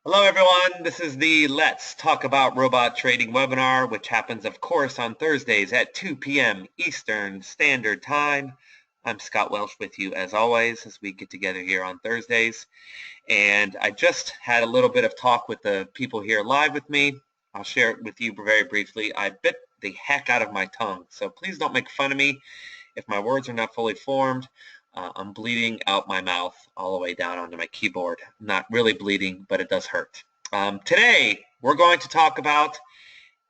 Hello, everyone. This is the Let's Talk About Robot Trading webinar, which happens, of course, on Thursdays at 2 p.m. Eastern Standard Time. I'm Scott Welsh with you, as always, as we get together here on Thursdays. And I just had a little bit of talk with the people here live with me. I'll share it with you very briefly. I bit the heck out of my tongue, so please don't make fun of me if my words are not fully formed. I'm bleeding out my mouth all the way down onto my keyboard. Not really bleeding, but it does hurt. Today, we're going to talk about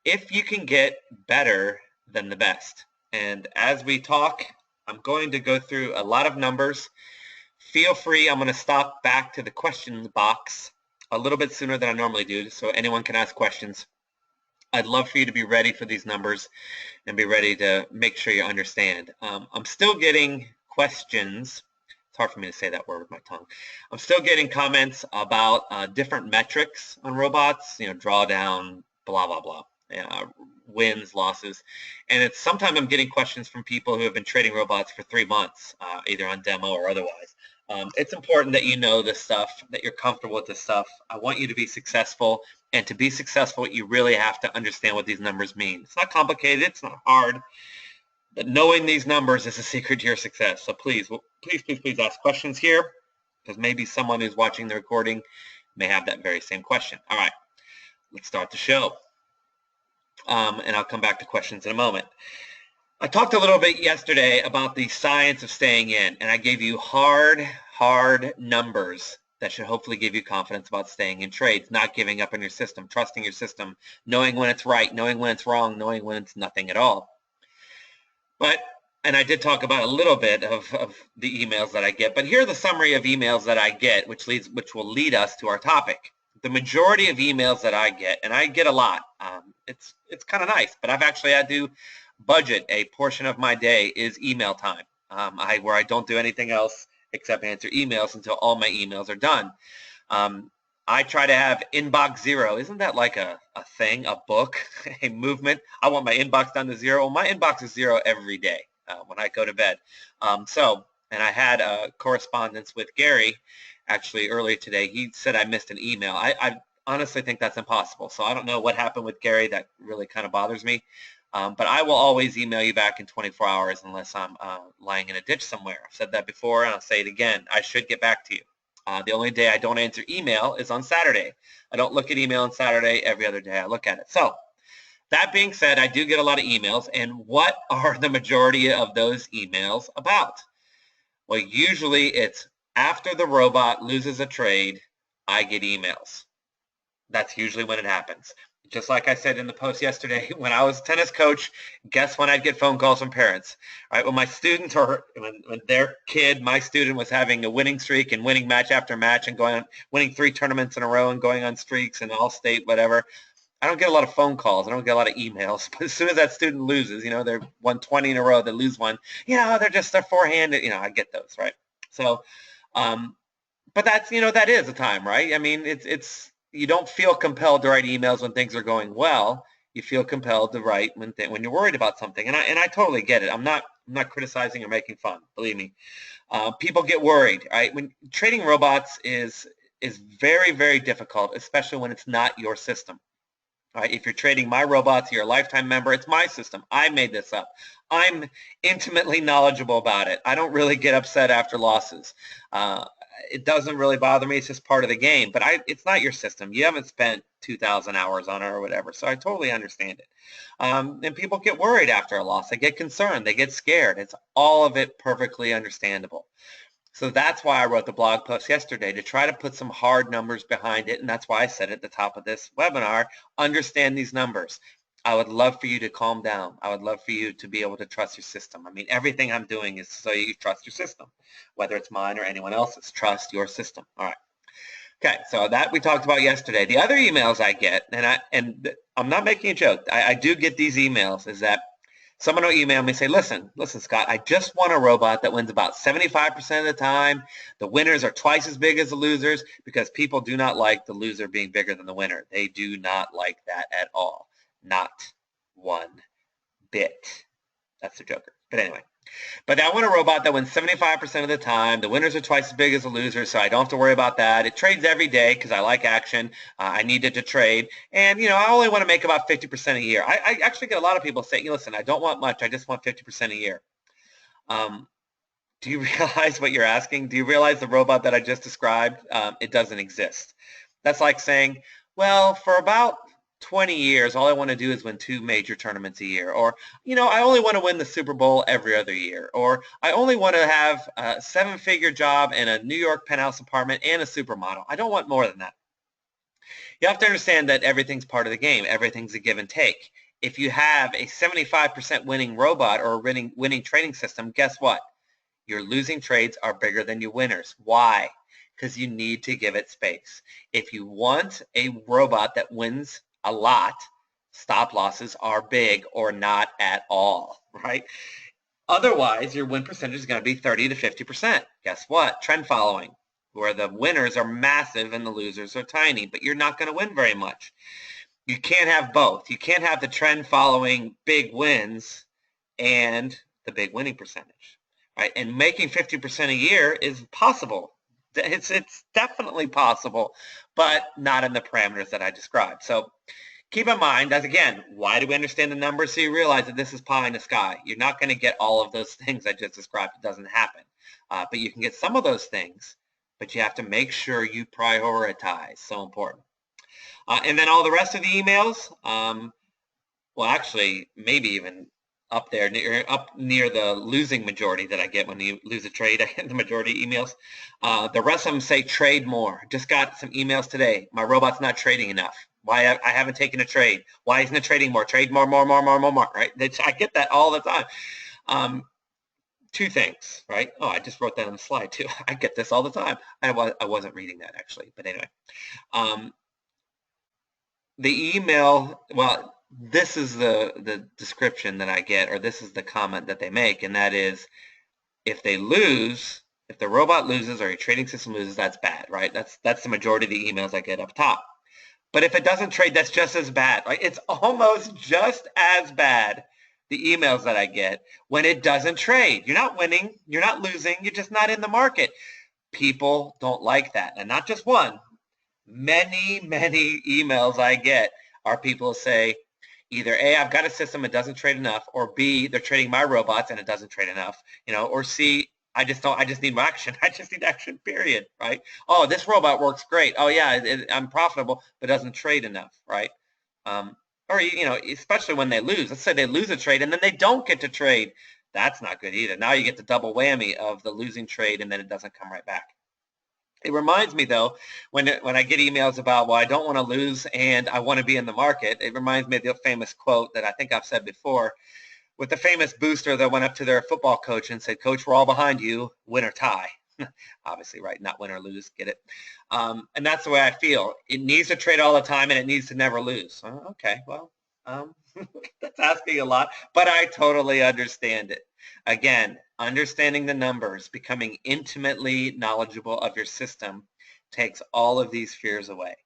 if you can get better than the best. And as we talk, I'm going to go through a lot of numbers. Feel free, I'm going to stop back to the question box a little bit sooner than I normally do, so anyone can ask questions. I'd love for you to be ready for these numbers and be ready to make sure you understand. I'm still getting questions. It's hard for me to say that word with my tongue. I'm still getting comments about different metrics on robots, drawdown, blah, blah, blah, wins, losses. And it's sometimes I'm getting questions from people who have been trading robots for 3 months, either on demo or otherwise. It's important that you know this stuff, that you're comfortable with this stuff. I want you to be successful. And to be successful, you really have to understand what these numbers mean. It's not complicated. It's not hard. But knowing these numbers is the secret to your success. So please ask questions here, because maybe someone who's watching the recording may have that very same question. All right, let's start the show. And I'll come back to questions in a moment. I talked a little bit yesterday about the science of staying in, and I gave you hard numbers that should hopefully give you confidence about staying in trades, not giving up on your system, trusting your system, knowing when it's right, knowing when it's wrong, knowing when it's nothing at all. And I did talk about a little bit of the emails that I get, but here are the summary of emails that I get, which will lead us to our topic. The majority of emails that I get, and I get a lot, it's kind of nice, but I've actually had to budget a portion of my day is email time, where I don't do anything else except answer emails until all my emails are done. I try to have inbox zero. Isn't that like a thing, a book, a movement? I want my inbox down to zero. Well, my inbox is zero every day when I go to bed. And I had a correspondence with Gary actually earlier today. He said I missed an email. I honestly think that's impossible. So I don't know what happened with Gary. That really kind of bothers me. But I will always email you back in 24 hours unless I'm lying in a ditch somewhere. I've said that before, and I'll say it again. I should get back to you. The only day I don't answer email is on Saturday. I don't look at email on Saturday. Every other day I look at it. So that being said, I do get a lot of emails. And what are the majority of those emails about? Well, usually it's after the robot loses a trade, I get emails. That's usually when it happens. Just like I said in the post yesterday, when I was a tennis coach, guess when I'd get phone calls from parents? Right, when my students or when their kid, my student, was having a winning streak and winning match after match and winning 3 tournaments in a row and going on streaks and all state, whatever. I don't get a lot of phone calls. I don't get a lot of emails. But as soon as that student loses, they're won 20 in a row, they lose one. They're forehanded. I get those, right? So, but that's that is a time, right? I mean, it's you don't feel compelled to write emails when things are going well. You feel compelled to write when you're worried about something, and I totally get it. I'm not criticizing or making fun. Believe me, people get worried, right? When trading robots is very difficult, especially when it's not your system. All right, if you're trading my robots, you're a lifetime member. It's my system. I made this up. I'm intimately knowledgeable about it. I don't really get upset after losses. It doesn't really bother me. It's just part of the game. But it's not your system. You haven't spent 2,000 hours on it or whatever. So I totally understand it. And people get worried after a loss. They get concerned. They get scared. It's all of it perfectly understandable. So that's why I wrote the blog post yesterday, to try to put some hard numbers behind it. And that's why I said at the top of this webinar, understand these numbers. I would love for you to calm down. I would love for you to be able to trust your system. I mean, everything I'm doing is so you trust your system, whether it's mine or anyone else's. Trust your system. All right. Okay, so that we talked about yesterday. The other emails I get, and I'm not making a joke, I do get these emails, is that someone will email me and say, listen, Scott, I just want a robot that wins about 75% of the time. The winners are twice as big as the losers, because people do not like the loser being bigger than the winner. They do not like that at all. Not one bit. That's the joker. But anyway, But I want a robot that wins 75% of the time. The winners are twice as big as the losers, so I don't have to worry about that. It trades every day because I like action. I need it to trade. And, I only want to make about 50% a year. I actually get a lot of people saying, listen, I don't want much. I just want 50% a year. Do you realize what you're asking? Do you realize the robot that I just described? It doesn't exist. That's like saying, well, for about 20 years, all I want to do is win 2 major tournaments a year. Or, I only want to win the Super Bowl every other year. Or I only want to have a 7-figure job and a New York penthouse apartment and a supermodel. I don't want more than that. You have to understand that everything's part of the game. Everything's a give and take. If you have a 75% winning robot or a winning trading system, guess what? Your losing trades are bigger than your winners. Why? Because you need to give it space. If you want a robot that wins a lot, stop losses are big or not at all, right? Otherwise, your win percentage is going to be 30 to 50%. Guess what? Trend following, where the winners are massive and the losers are tiny, but you're not going to win very much. You can't have both. You can't have the trend following big wins and the big winning percentage. Right? And making 50% a year is possible. It's definitely possible, but not in the parameters that I described. So keep in mind, as again, why do we understand the numbers? So you realize that this is pie in the sky. You're not going to get all of those things I just described. It doesn't happen. But you can get some of those things, but you have to make sure you prioritize. So important. And then all the rest of the emails, well, actually, maybe even up near the losing majority that I get when you lose a trade. I get the majority emails. The rest of them say trade more. Just got some emails today. My robot's not trading enough. Why I haven't taken a trade? Why isn't it trading more? Trade more, right? I get that all the time. 2 things, right? Oh, I just wrote that on the slide too. I get this all the time. I wasn't reading that actually, but anyway. The email, well, this is the description that I get, or this is the comment that they make, and that is, if they lose, if the robot loses or your trading system loses, that's bad, right? That's the majority of the emails I get up top. But if it doesn't trade, that's just as bad, right? It's almost just as bad, the emails that I get, when it doesn't trade. You're not winning, you're not losing, you're just not in the market. People don't like that, and not just one. Many emails I get are people who say either A, I've got a system, it doesn't trade enough, or B, they're trading my robots and it doesn't trade enough, or C, I just need action. I just need action, period, right? Oh, this robot works great. Oh yeah, I'm profitable, but doesn't trade enough, right? Or, especially when they lose. Let's say they lose a trade and then they don't get to trade. That's not good either. Now you get the double whammy of the losing trade and then it doesn't come right back. It reminds me, though, when I get emails about, well, I don't want to lose and I want to be in the market, it reminds me of the famous quote that I think I've said before, with the famous booster that went up to their football coach and said, Coach, we're all behind you, win or tie. Obviously, right, not win or lose, get it? And that's the way I feel. It needs to trade all the time and it needs to never lose. Okay, well, that's asking a lot, but I totally understand it. Again, understanding the numbers, becoming intimately knowledgeable of your system takes all of these fears away.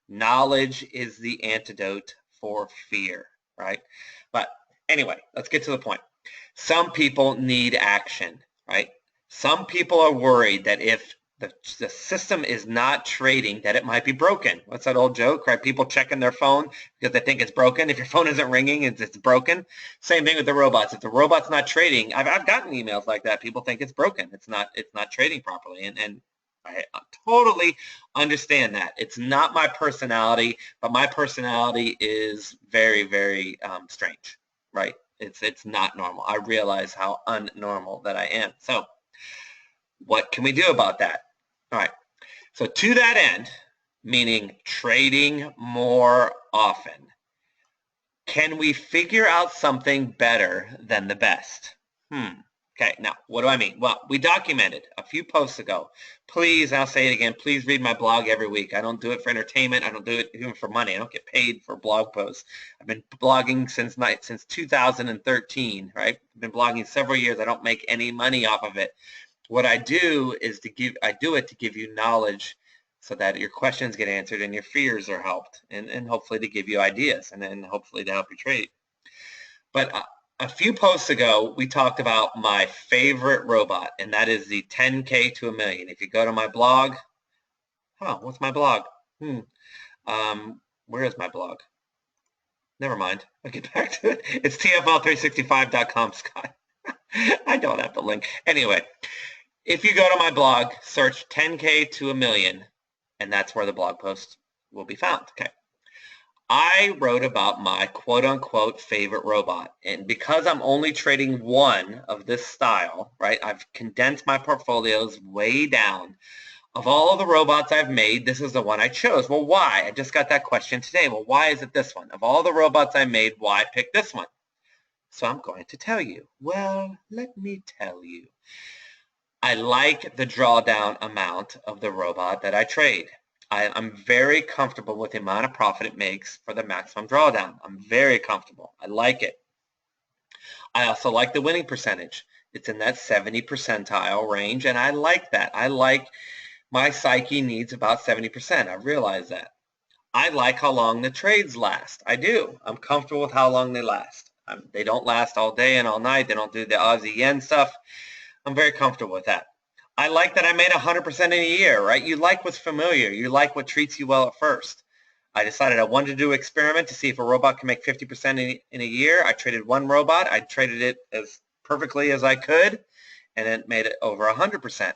Knowledge is the antidote for fear, right? But anyway, let's get to the point. Some people need action, right? Some people are worried that if the system is not trading, that it might be broken. What's that old joke, right? People checking their phone because they think it's broken. If your phone isn't ringing, it's broken. Same thing with the robots. If the robot's not trading, I've gotten emails like that. People think it's broken. It's not trading properly. And I totally understand that. It's not my personality, but my personality is very, very strange, right? It's not normal. I realize how unnormal that I am. So what can we do about that? All right. So to that end, meaning trading more often, can we figure out something better than the best? Okay, now what do I mean? Well, we documented a few posts ago. Please, I'll say it again, please read my blog every week. I don't do it for entertainment. I don't do it even for money. I don't get paid for blog posts. I've been blogging since 2013, right? I've been blogging several years. I don't make any money off of it. What I do is I do it to give you knowledge so that your questions get answered and your fears are helped, and hopefully to give you ideas and then hopefully to help you trade. But a few posts ago, we talked about my favorite robot, and that is the 10K to a million. If you go to my blog, what's my blog? Where is my blog? Never mind. I'll get back to it. It's tfl365.com, Scott. I don't have the link. Anyway, if you go to my blog, search 10K to a million, and that's where the blog post will be found. Okay. I wrote about my quote-unquote favorite robot, and because I'm only trading one of this style, right, I've condensed my portfolios way down. Of all of the robots I've made, this is the one I chose. Well, why? I just got that question today. Well, why is it this one? Of all the robots I made, why pick this one? So I'm going to tell you. Well, let me tell you. I like the drawdown amount of the robot that I trade. I'm very comfortable with the amount of profit it makes for the maximum drawdown. I'm very comfortable. I like it. I also like the winning percentage. It's in that 70 percentile range, and I like that. I like my psyche needs about 70%. I realize that. I like how long the trades last. I do. I'm comfortable with how long they last. They don't last all day and all night. They don't do the Aussie yen stuff. I'm very comfortable with that. I like that I made 100% in a year, right? You like what's familiar. You like what treats you well at first. I decided I wanted to do an experiment to see if a robot can make 50% in a year. I traded one robot. I traded it as perfectly as I could, and it made it over 100%.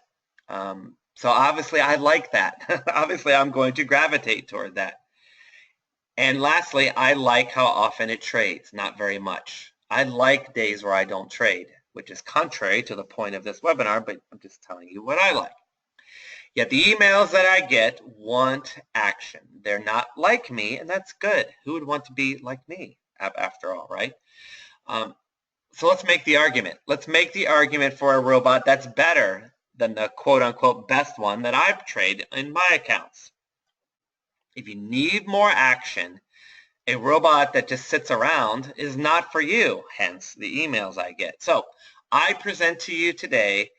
So obviously I like that. Obviously I'm going to gravitate toward that. And lastly, I like how often it trades, not very much. I like days where I don't trade, which is contrary to the point of this webinar, but I'm just telling you what I like. Yet the emails that I get want action. They're not like me, and that's good. Who would want to be like me, after all, right? So let's make the argument. Let's make the argument for a robot that's better than the quote-unquote best one that I've traded in my accounts. If you need more action, a robot that just sits around is not for you, hence the emails I get. So I present to you today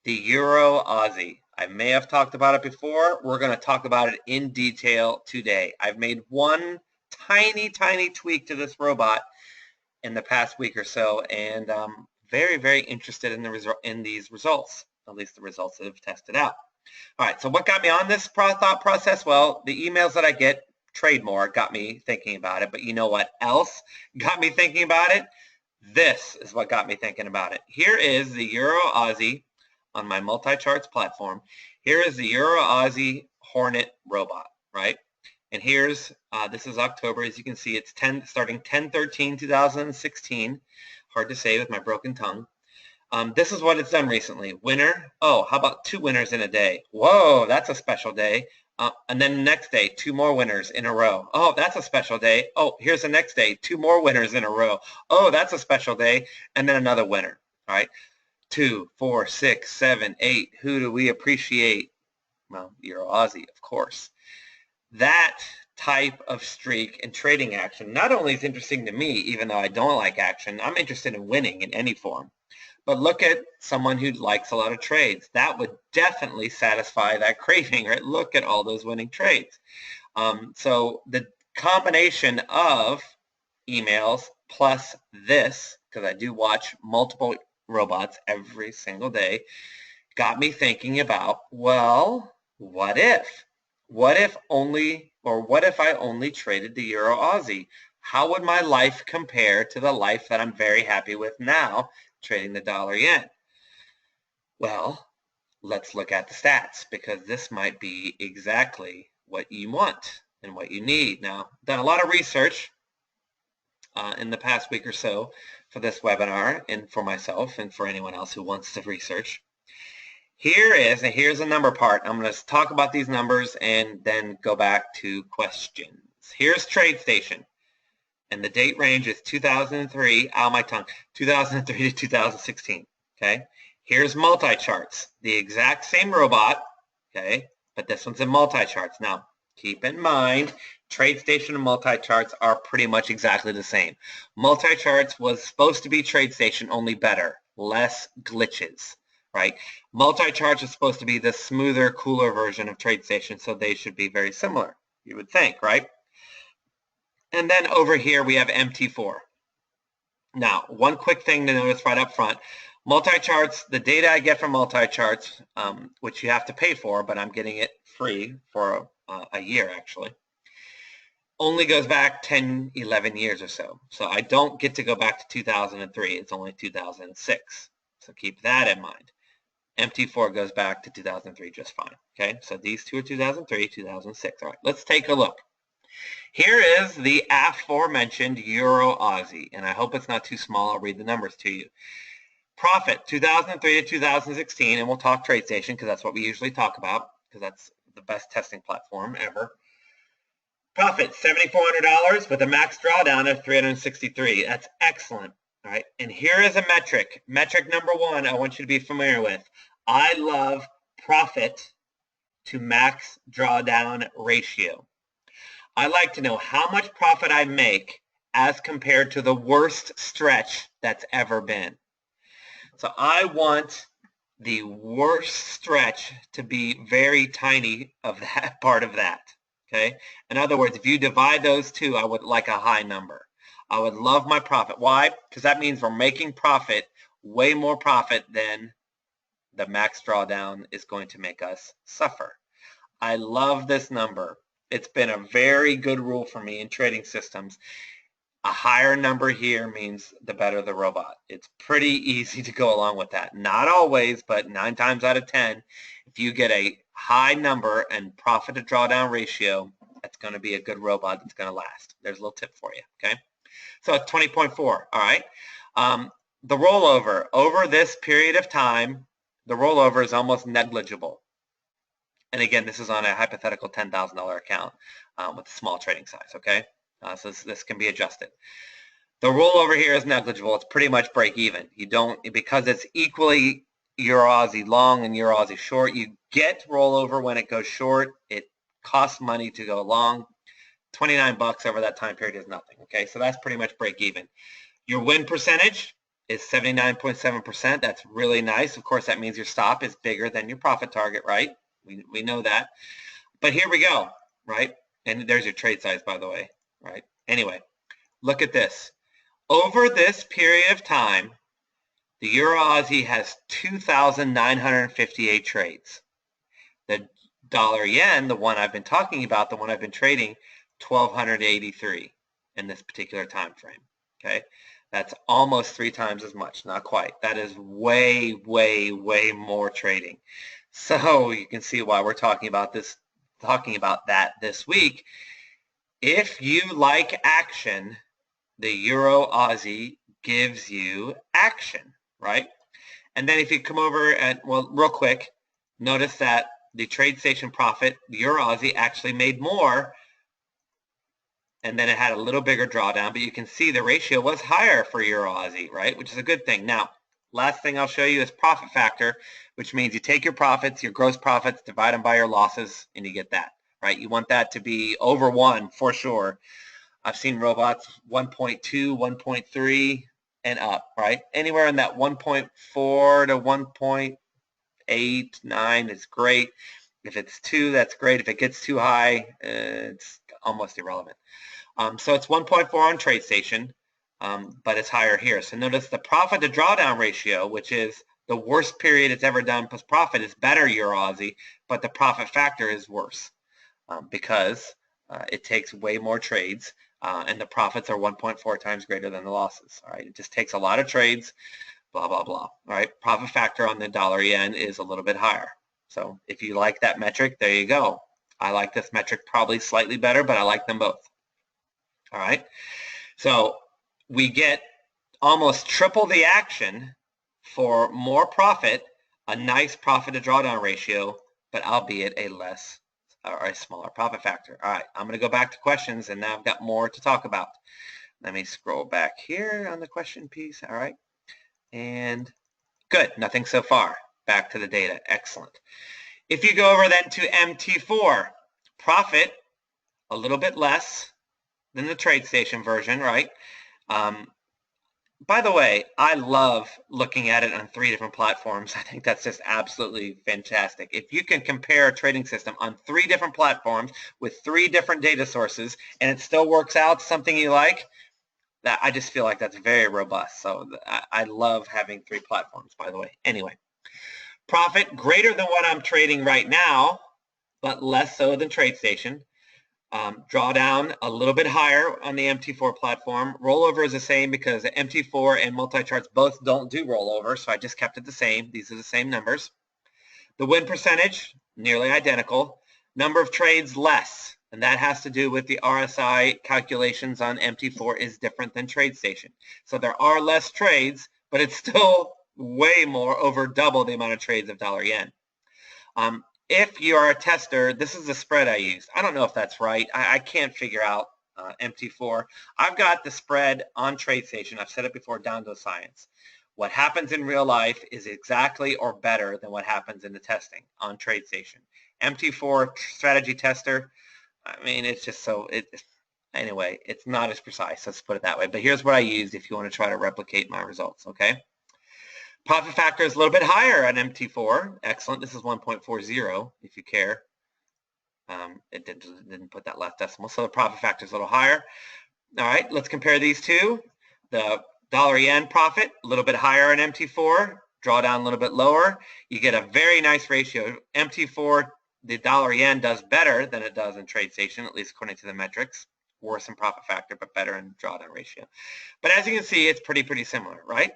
the Euro Aussie. I may have talked about it before. We're going to talk about it in detail today. I've made one tiny, tiny tweak to this robot in the past week or so, and I'm very, very interested in these results, at least the results that have tested out. All right, so what got me on this thought process? Well, the emails that I get, trade more, got me thinking about it. But you know what else got me thinking about it? This is what got me thinking about it. Here is the Euro Aussie on my multi-charts platform. Here is the Euro Aussie Hornet robot, right? And here's, this is October. As you can see, it's starting 10/13/2016. Hard to say with my broken tongue. This is what it's done recently. Winner. Oh, how about 2 winners in a day? Whoa, that's a special day. And then the next day, 2 more winners in a row. Oh, that's a special day. Oh, here's the next day, 2 more winners in a row. Oh, that's a special day. And then another winner. All right. 2, 4, 6, 7, 8. Who do we appreciate? Well, Euro Aussie, of course. That type of streak and trading action not only is interesting to me, even though I don't like action, I'm interested in winning in any form. But look at someone who likes a lot of trades. That would definitely satisfy that craving, right? Look at all those winning trades. So the combination of emails plus this, because I do watch multiple robots every single day, got me thinking about, well, what if? What if I only traded the Euro Aussie? How would my life compare to the life that I'm very happy with now, trading the dollar yen? Well, let's look at the stats, because this might be exactly what you want and what you need. Now, I've done a lot of research in the past week or so for this webinar and for myself and for anyone else who wants to research. Here's the number part. I'm going to talk about these numbers and then go back to questions. Here's TradeStation, and the date range is 2003, 2003 to 2016, okay? Here's multi-charts, the exact same robot, okay, but this one's in multi-charts. Now, keep in mind, TradeStation and multi-charts are pretty much exactly the same. Multi-charts was supposed to be TradeStation, only better, less glitches. Right? Multi-charts is supposed to be the smoother, cooler version of TradeStation, so they should be very similar, you would think, right? And then over here we have MT4. Now, one quick thing to notice right up front, multi-charts, the data I get from multi-charts, which you have to pay for, but I'm getting it free for a year actually, only goes back 10, 11 years or so. So I don't get to go back to 2003. It's only 2006. So keep that in mind. MT4 goes back to 2003 just fine. Okay, so these two are 2003, 2006. All right, let's take a look. Here is the aforementioned Euro Aussie, and I hope it's not too small. I'll read the numbers to you. Profit 2003 to 2016, and we'll talk TradeStation because that's what we usually talk about because that's the best testing platform ever. Profit $7,400 with a max drawdown of 363. That's excellent. All right, and here is a metric. Metric number one I want you to be familiar with. I love profit to max drawdown ratio. I like to know how much profit I make as compared to the worst stretch that's ever been. So I want the worst stretch to be very tiny of that part of that. Okay. In other words, if you divide those two, I would like a high number. I would love my profit. Why? Because that means we're making profit, way more profit than the max drawdown is going to make us suffer. I love this number. It's been a very good rule for me in trading systems. A higher number here means the better the robot. It's pretty easy to go along with that. Not always, but 9 times out of 10, if you get a high number and profit to drawdown ratio, that's going to be a good robot that's going to last. There's a little tip for you, okay? So it's 20.4, all right? The rollover, over this period of time, the rollover is almost negligible. And again, this is on a hypothetical $10,000 account with a small trading size, okay? So this can be adjusted. The rollover here is negligible. It's pretty much break even. You don't, because it's equally Euro Aussie long and Euro Aussie short, you get rollover when it goes short. It costs money to go long. 29 bucks over that time period is nothing, okay? So that's pretty much break even. Your win percentage is 79.7%. That's really nice. Of course, that means your stop is bigger than your profit target, right? We know that. But here we go, right? And there's your trade size, by the way, right? Anyway, look at this. Over this period of time, the Euro Aussie has 2,958 trades. The dollar yen, the one I've been talking about, the one I've been trading, 1,283 in this particular time frame, okay? That's almost 3 times as much, not quite. That is way, way, way more trading. So you can see why we're talking about that this week. If you like action, the Euro Aussie gives you action, right? And then if you come over and, well, real quick, notice that the TradeStation profit, the Euro Aussie actually made more, and then it had a little bigger drawdown, but you can see the ratio was higher for Euro Aussie, right? Which is a good thing. Now, last thing I'll show you is profit factor, which means you take your profits, your gross profits, divide them by your losses, and you get that, right? You want that to be over 1 for sure. I've seen robots 1.2, 1.3, and up, right? Anywhere in that 1.4 to 1.8, 9 is great. If it's 2, that's great. If it gets too high, it's almost irrelevant. So it's 1.4 on TradeStation, but it's higher here. So notice the profit to drawdown ratio, which is the worst period it's ever done plus profit, is better Euro Aussie, but the profit factor is worse because it takes way more trades and the profits are 1.4 times greater than the losses. All right, it just takes a lot of trades, blah, blah, blah. All right, profit factor on the dollar yen is a little bit higher. So if you like that metric, there you go. I like this metric probably slightly better, but I like them both. All right, so we get almost triple the action for more profit, a nice profit to drawdown ratio, but albeit a less or a smaller profit factor. All right, I'm going to go back to questions, and now I've got more to talk about. Let me scroll back here on the question piece. All right, and good, nothing so far. Back to the data, excellent. If you go over then to MT4, profit a little bit less than the TradeStation version, right? By the way, I love looking at it on 3 different platforms. I think that's just absolutely fantastic. If you can compare a trading system on 3 different platforms with 3 different data sources and it still works out something you like, that I just feel like that's very robust. So I love having 3 platforms, by the way. Anyway, profit greater than what I'm trading right now, but less so than TradeStation. Drawdown a little bit higher on the MT4 platform. Rollover is the same because the MT4 and multi-charts both don't do rollover, so I just kept it the same. These are the same numbers. The win percentage, nearly identical. Number of trades, less. And that has to do with the RSI calculations on MT4 is different than TradeStation. So there are less trades, but it's still way more, over double the amount of trades of dollar-yen. If you're a tester, this is the spread I use. I don't know if that's right. I can't figure out MT4. I've got the spread on TradeStation. I've said it before, down to a science. What happens in real life is exactly or better than what happens in the testing on TradeStation. MT4 strategy tester, I mean, it's just so, anyway, it's not as precise. Let's put it that way. But here's what I used if you want to try to replicate my results, okay? Profit factor is a little bit higher at MT4. Excellent. This is 1.40 if you care. It didn't put that last decimal, so the profit factor is a little higher. All right, let's compare these two. The dollar-yen profit, a little bit higher in MT4, drawdown a little bit lower. You get a very nice ratio. MT4, the dollar-yen does better than it does in TradeStation, at least according to the metrics. Worse in profit factor, but better in drawdown ratio. But as you can see, it's pretty similar, right?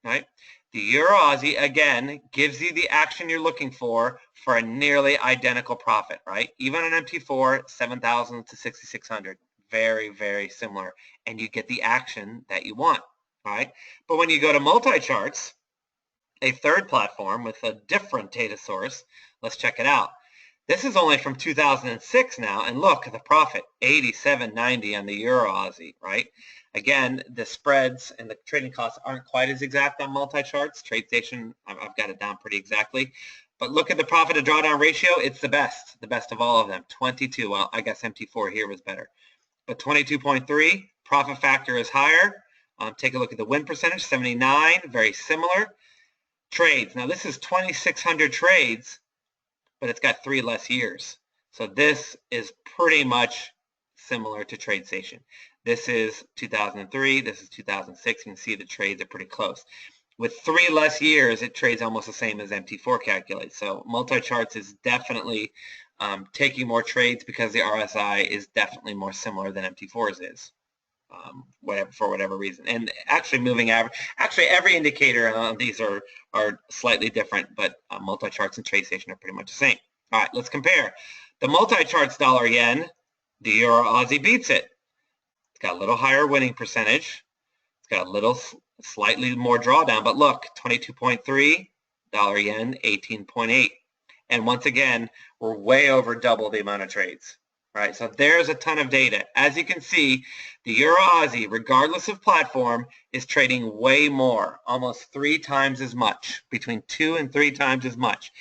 Right? The Euro Aussie, again, gives you the action you're looking for a nearly identical profit, right? Even on MT4, 7,000 to 6,600. Very similar. And you get the action that you want, right? But when you go to multi-charts, a third platform with a different data source, let's check it out. This is only from 2006 now, and look at the profit, 87.90 on the Euro Aussie, right? Again, the spreads and the trading costs aren't quite as exact on multi-charts. TradeStation, I've got it down pretty exactly. But look at the profit to drawdown ratio. It's the best of all of them. 22. Well, I guess MT4 here was better. But 22.3, profit factor is higher. Take a look at the win percentage, 79, very similar. Trades. Now, this is 2,600 trades, but it's got 3 less years. So this is pretty much similar to TradeStation. This is 2003. This is 2006. You can see the trades are pretty close. With 3 less years, it trades almost the same as MT4 calculates. So multi-charts is definitely taking more trades because the RSI is definitely more similar than MT4's is. For whatever reason. And actually moving average, actually every indicator on these are slightly different, but multi-charts and TradeStation are pretty much the same. All right, let's compare. The multi-charts dollar-yen, the Euro Aussie beats it. It's got a little higher winning percentage. It's got a little slightly more drawdown, but look, 22.3, dollar-yen, 18.8. And once again, we're way over double the amount of trades. Right, so there's a ton of data. As you can see, the Euro Aussie, regardless of platform, is trading way more, almost 3 times as much, between 2 and 3 times as much.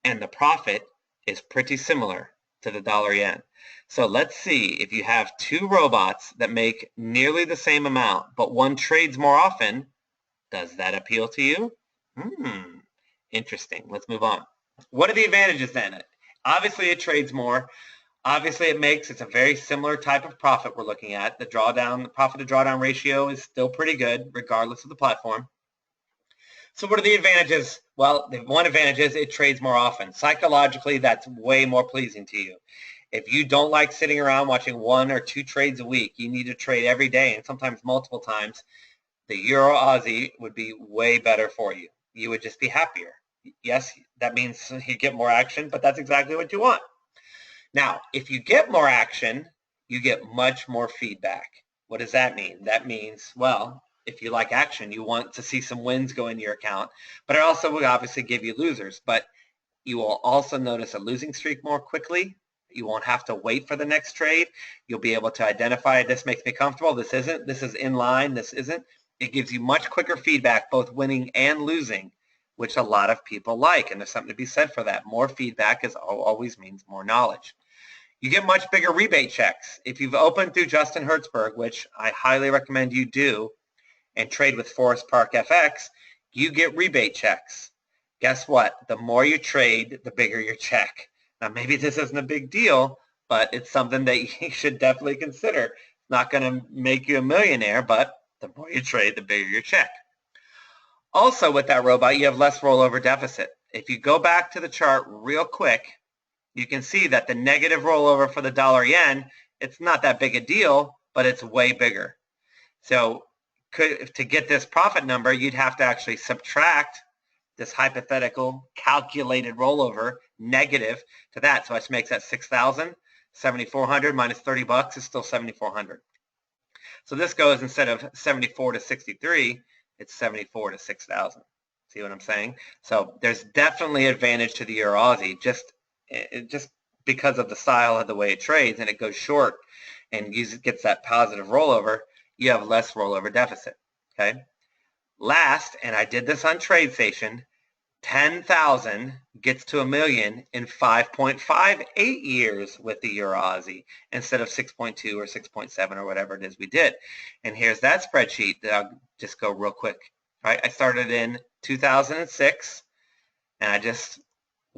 And the profit is pretty similar to the dollar-yen. So let's see, if you have 2 robots that make nearly the same amount, but one trades more often, does that appeal to you? Interesting. Let's move on. What are the advantages then? Obviously, it trades more. Obviously, it's a very similar type of profit we're looking at. The profit to drawdown ratio is still pretty good, regardless of the platform. So what are the advantages? Well, the one advantage is it trades more often. Psychologically, that's way more pleasing to you. If you don't like sitting around watching 1 or 2 trades a week, you need to trade every day and sometimes multiple times, the Euro Aussie would be way better for you. You would just be happier. Yes, that means you get more action, but that's exactly what you want. Now, if you get more action, you get much more feedback. What does that mean? That means, well, if you like action, you want to see some wins go into your account, but it also will obviously give you losers. But you will also notice a losing streak more quickly. You won't have to wait for the next trade. You'll be able to identify, this makes me comfortable, this isn't, this is in line, this isn't. It gives you much quicker feedback, both winning and losing, which a lot of people like, and there's something to be said for that. More feedback always means more knowledge. You get much bigger rebate checks. If you've opened through Justin Hertzberg, which I highly recommend you do, and trade with Forest Park FX, you get rebate checks. Guess what? The more you trade, the bigger your check. Now, maybe this isn't a big deal, but it's something that you should definitely consider. Not going to make you a millionaire, but the more you trade, the bigger your check. Also, with that robot, you have less rollover deficit. If you go back to the chart real quick, you can see that the negative rollover for the dollar yen, it's not that big a deal, but it's way bigger. So to get this profit number, you'd have to actually subtract this hypothetical calculated rollover negative to that. So it makes that 6,000, 7,400 minus 30 bucks is still 7,400. So this goes, instead of 74 to 63, it's 74 to 6,000. See what I'm saying? So there's definitely advantage to the Euro Aussie just because of the style of the way it trades, and it goes short and gets that positive rollover. You have less rollover deficit. Okay. Last, and I did this on TradeStation, 10,000 gets to a million in 5.58 years with the Euro Aussie instead of 6.2 or 6.7 or whatever it is we did. And here's that spreadsheet that I'll just go real quick. All right, I started in 2006, and I just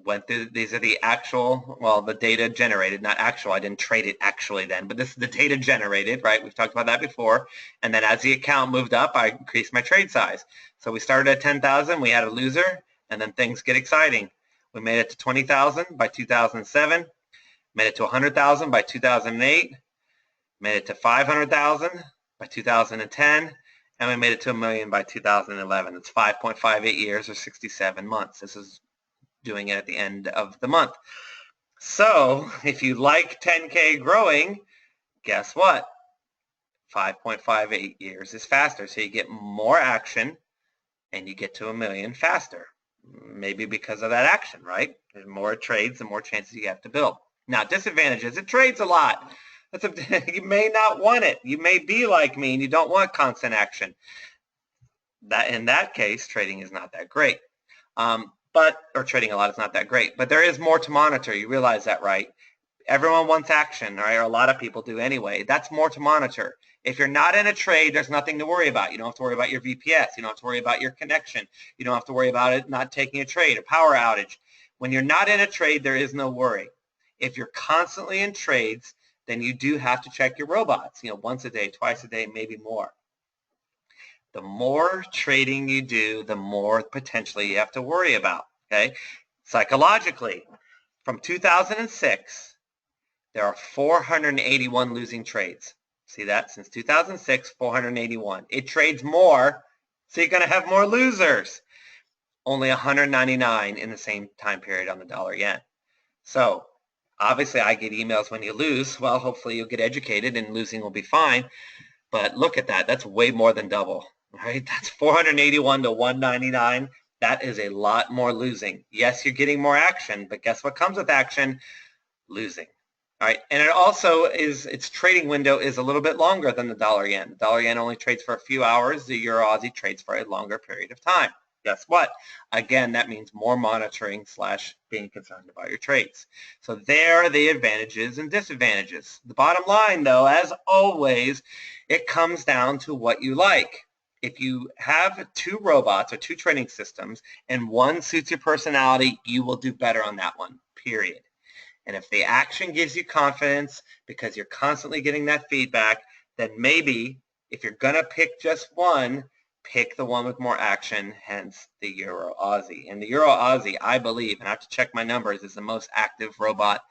went through, these are the actual, well, the data generated, not actual, I didn't trade it actually then, but this is the data generated, right? We've talked about that before. And then as the account moved up, I increased my trade size. So we started at 10,000, we had a loser, and then things get exciting. We made it to 20,000 by 2007, made it to 100,000 by 2008, made it to 500,000 by 2010, and we made it to a million by 2011. It's 5.58 years or 67 months. This is doing it at the end of the month. So if you like 10K growing, guess what? 5.58 years is faster. So you get more action and you get to a million faster. Maybe because of that action, right? There's more trades, the more chances you have to build. Now, disadvantages, it trades a lot. You may not want it. You may be like me and you don't want constant action. In that case, trading is not that great. Or trading a lot is not that great. But there is more to monitor. You realize that, right? Everyone wants action, right? Or a lot of people do anyway. That's more to monitor. If you're not in a trade, there's nothing to worry about. You don't have to worry about your VPS. You don't have to worry about your connection. You don't have to worry about it not taking a trade, a power outage. When you're not in a trade, there is no worry. If you're constantly in trades, then you do have to check your robots, once a day, twice a day, maybe more. The more trading you do, the more potentially you have to worry about, okay? Psychologically, from 2006, there are 481 losing trades. See that? Since 2006, 481. It trades more, so you're going to have more losers. Only 199 in the same time period on the dollar yen. So obviously I get emails when you lose. Well, hopefully you'll get educated and losing will be fine. But look at that. That's way more than double, right? That's 481 to 199. That is a lot more losing. Yes, you're getting more action, but guess what comes with action? Losing. All right, and it also is, its trading window is a little bit longer than the dollar yen. The dollar yen only trades for a few hours. The Euro Aussie trades for a longer period of time. Guess what? Again, that means more monitoring / being concerned about your trades. So there are the advantages and disadvantages. The bottom line, though, as always, it comes down to what you like. If you have two robots or two trading systems and one suits your personality, you will do better on that one, period. And if the action gives you confidence because you're constantly getting that feedback, then maybe if you're going to pick just one, pick the one with more action, hence the Euro Aussie. And the Euro Aussie, I believe, and I have to check my numbers, is the most active robot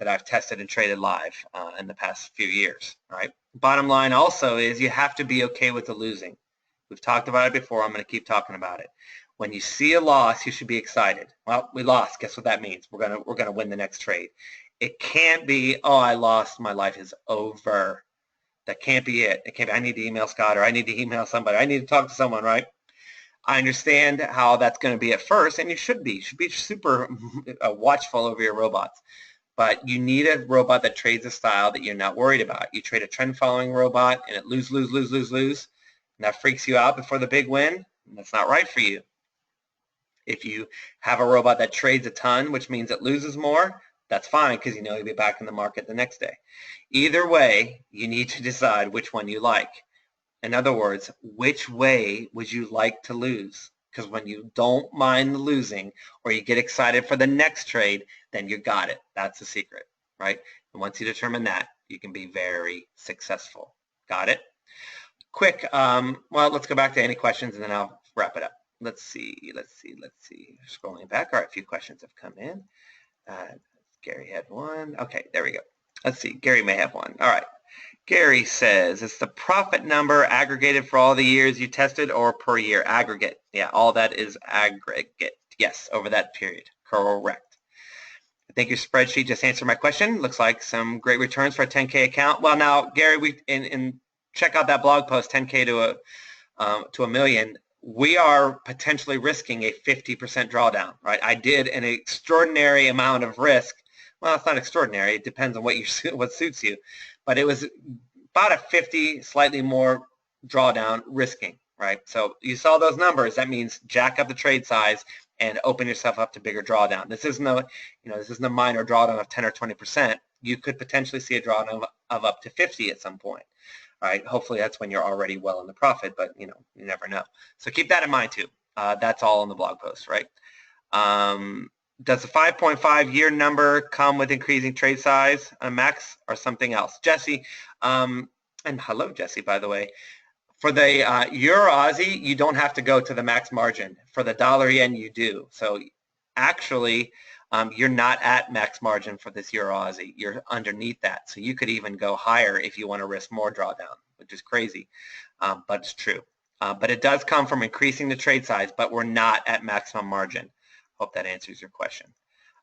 that I've tested and traded live in the past few years. All right. Bottom line also is you have to be okay with the losing. We've talked about it before. I'm going to keep talking about it. When you see a loss, you should be excited. Well, we lost. Guess what that means? We're gonna win the next trade. It can't be, oh, I lost. My life is over. That can't be it. It can't be, I need to email Scott, or I need to email somebody. I need to talk to someone, right? I understand how that's going to be at first, and you should be. You should be super watchful over your robots. But you need a robot that trades a style that you're not worried about. You trade a trend-following robot, and it lose, and that freaks you out before the big win, and that's not right for you. If you have a robot that trades a ton, which means it loses more, that's fine because you know you'll be back in the market the next day. Either way, you need to decide which one you like. In other words, which way would you like to lose? Because when you don't mind losing or you get excited for the next trade, then you got it. That's the secret, right? And once you determine that, you can be very successful. Got it? Quick, well, let's go back to any questions and then I'll wrap it up. Let's see. Scrolling back. All right, a few questions have come in. Gary had one. Okay, there we go. Let's see. Gary may have one. All right. Gary says, is the profit number aggregated for all the years you tested or per year? Aggregate. Yeah, all that is aggregate. Yes, over that period. Correct. I think your spreadsheet just answered my question. Looks like some great returns for a 10K account. Well, now, Gary, we check out that blog post, 10K to a million. We are potentially risking a 50% drawdown, right? I did an extraordinary amount of risk. Well, it's not extraordinary. It depends on what suits you. But it was about a 50, slightly more drawdown risking, right? So you saw those numbers. That means jack up the trade size and open yourself up to bigger drawdown. This isn't a minor drawdown of 10 or 20%. You could potentially see a drawdown of up to 50 at some point. Right? Hopefully that's when you're already well in the profit, but you never know. So keep that in mind too. That's all in the blog post, right? Does the 5.5 year number come with increasing trade size on max or something else? Jesse, and hello Jesse, by the way. For the Euro Aussie, you don't have to go to the max margin. For the dollar yen, you do. So actually, you're not at max margin for this Euro Aussie. You're underneath that. So you could even go higher if you want to risk more drawdown, which is crazy, but it's true. But it does come from increasing the trade size, but we're not at maximum margin. Hope that answers your question.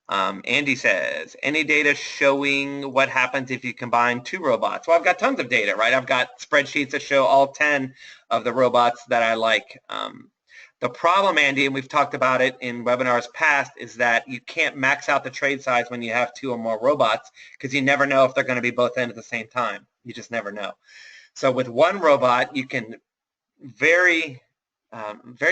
Andy says, any data showing what happens if you combine two robots? Well, I've got tons of data, right? I've got spreadsheets that show all 10 of the robots that I like. The problem, Andy, and we've talked about it in webinars past, is that you can't max out the trade size when you have two or more robots because you never know if they're going to be both in at the same time. You just never know. So with one robot, you can very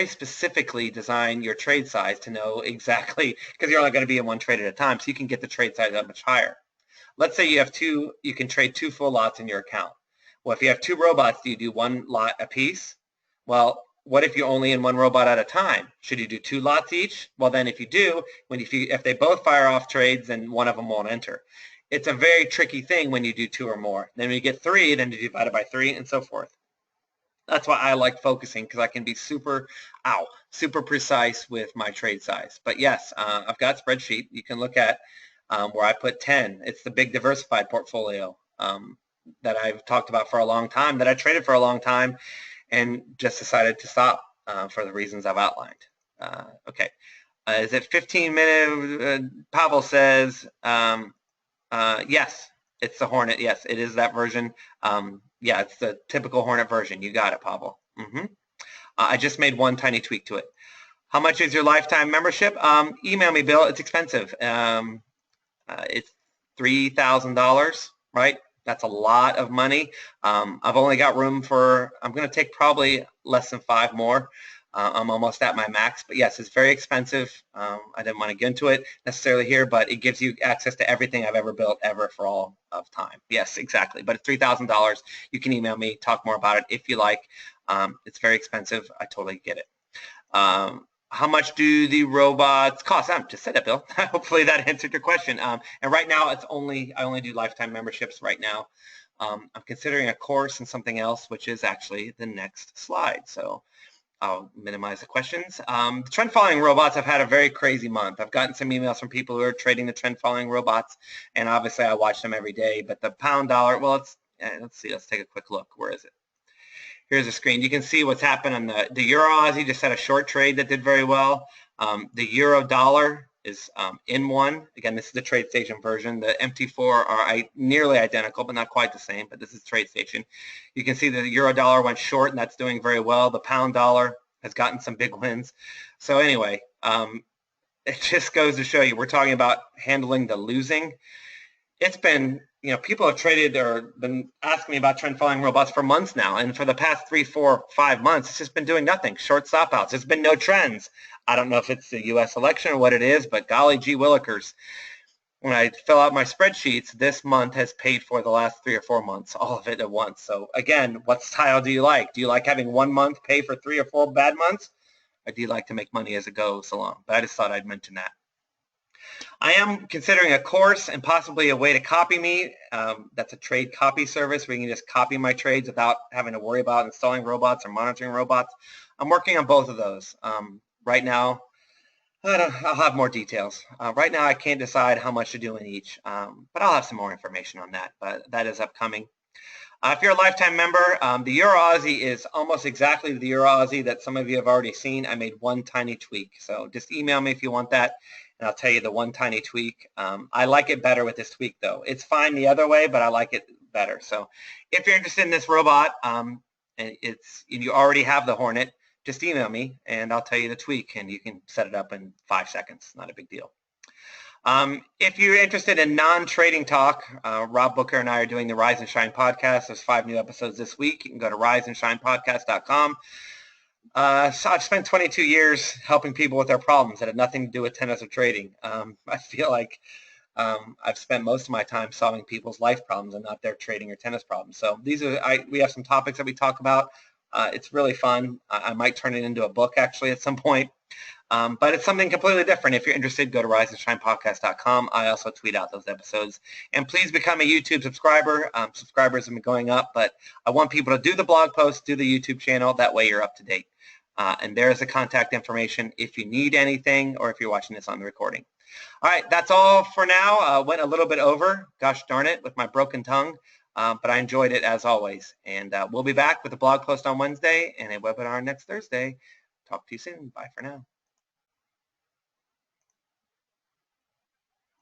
specifically design your trade size to know exactly, because you're only going to be in one trade at a time, so you can get the trade size up much higher. Let's say you have you can trade two full lots in your account. Well, if you have two robots, do you do one lot a piece? Well, what if you're only in one robot at a time? Should you do two lots each? Well, then if you do, if they both fire off trades, then one of them won't enter. It's a very tricky thing when you do two or more. Then when you get three, then you divide it by three and so forth. That's why I like focusing, because I can be super precise with my trade size. But yes, I've got a spreadsheet you can look at where I put 10. It's the big diversified portfolio that I've talked about for a long time, that I traded for a long time, and just decided to stop for the reasons I've outlined. Okay. Is it 15 minutes? Pavel says, yes, it's the Hornet. Yes, it is that version. Yeah, it's the typical Hornet version. You got it, Pavel. I just made one tiny tweak to it. How much is your lifetime membership? Email me, Bill. It's expensive. It's $3,000, right? That's a lot of money. I've only got room for, I'm going to take probably less than 5 more. I'm almost at my max, but yes, it's very expensive. I didn't want to get into it necessarily here, but it gives you access to everything I've ever built ever for all of time. Yes, exactly. But it's $3,000. You can email me, talk more about it if you like. It's very expensive. I totally get it. How much do the robots cost? I just said that, Bill. Hopefully that answered your question. And right now, I only do lifetime memberships right now. I'm considering a course and something else, which is actually the next slide. So I'll minimize the questions. Trend following robots, I've had a very crazy month. I've gotten some emails from people who are trading the trend following robots, and obviously I watch them every day. But the pound dollar, well, let's see. Let's take a quick look. Where is it? Here's the screen. You can see what's happened on the Euro Aussie. Just had a short trade that did very well. The Euro dollar is in one. Again, this is the TradeStation version. The MT4 are nearly identical, but not quite the same. But this is TradeStation. You can see the Euro dollar went short, and that's doing very well. The pound dollar has gotten some big wins. So anyway, it just goes to show you, we're talking about handling the losing. It's been, people have traded or been asking me about trend following robots for months now. And for the past 3, 4, 5 months, it's just been doing nothing. Short stop outs. There's been no trends. I don't know if it's the U.S. election or what it is, but golly gee willikers. When I fill out my spreadsheets, this month has paid for the last 3 or 4 months, all of it at once. So again, what style do you like? Do you like having 1 month pay for 3 or 4 bad months? Or do you like to make money as it goes along? But I just thought I'd mention that. I am considering a course and possibly a way to copy me. That's a trade copy service where you can just copy my trades without having to worry about installing robots or monitoring robots. I'm working on both of those. Right now, I'll have more details. Right now, I can't decide how much to do in each, but I'll have some more information on that. But that is upcoming. If you're a lifetime member, the Euro Aussie is almost exactly the Euro Aussie that some of you have already seen. I made one tiny tweak. So just email me if you want that, and I'll tell you the one tiny tweak. I like it better with this tweak, though. It's fine the other way, but I like it better. So if you're interested in this robot, and you already have the Hornet, just email me, and I'll tell you the tweak, and you can set it up in 5 seconds. Not a big deal. If you're interested in non-trading talk, Rob Booker and I are doing the Rise and Shine podcast. There's 5 new episodes this week. You can go to riseandshinepodcast.com. So I've spent 22 years helping people with their problems that have nothing to do with tennis or trading. I feel like I've spent most of my time solving people's life problems and not their trading or tennis problems. So we have some topics that we talk about. It's really fun. I might turn it into a book actually at some point. But it's something completely different. If you're interested, go to riseandshinepodcast.com. I also tweet out those episodes. And please become a YouTube subscriber. Subscribers have been going up, but I want people to do the blog post, do the YouTube channel. That way you're up to date. And there's the contact information if you need anything or if you're watching this on the recording. All right, that's all for now. Went a little bit over, gosh darn it, with my broken tongue. But I enjoyed it as always. And we'll be back with a blog post on Wednesday and a webinar next Thursday. Talk to you soon. Bye for now.